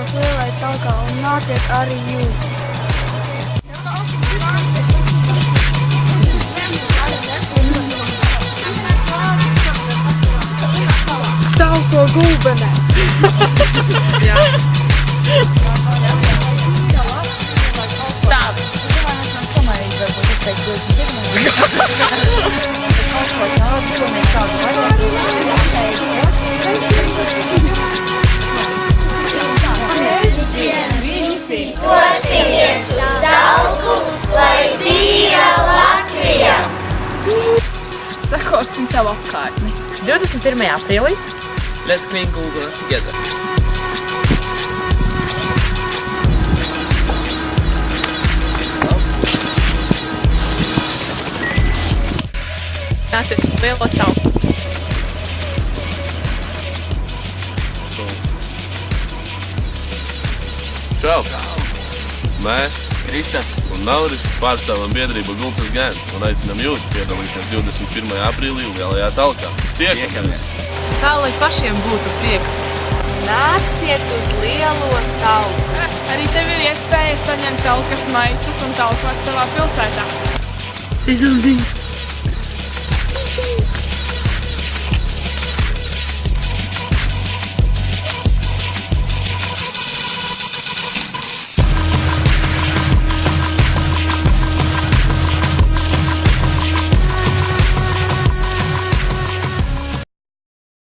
Jābrauc lielai talkā un nāciet arī jūs. Talko gulbenē. Jā. Tā. Mēs varam samērīt, varbūt es teiktu 21. Visi dosimies uz Talku, lai Dieva Latvija! Sakosim savu apkārtni. 21. aprīlī. Let's clean Google together. Nāciet uz lielo talku. Čau! Mēs, Kristers un Nauris, pārstāvam biedrību Gulcas Gēns un aicinam jūs piedalīties 21. aprīlī lielajā talkā. Tiekamies! Tā, lai pašiem būtu prieks. Nāciet uz lielo talku. Arī tev ir iespēja saņemt talkas maisus un talkot savā pilsētā. Sizuldiņ.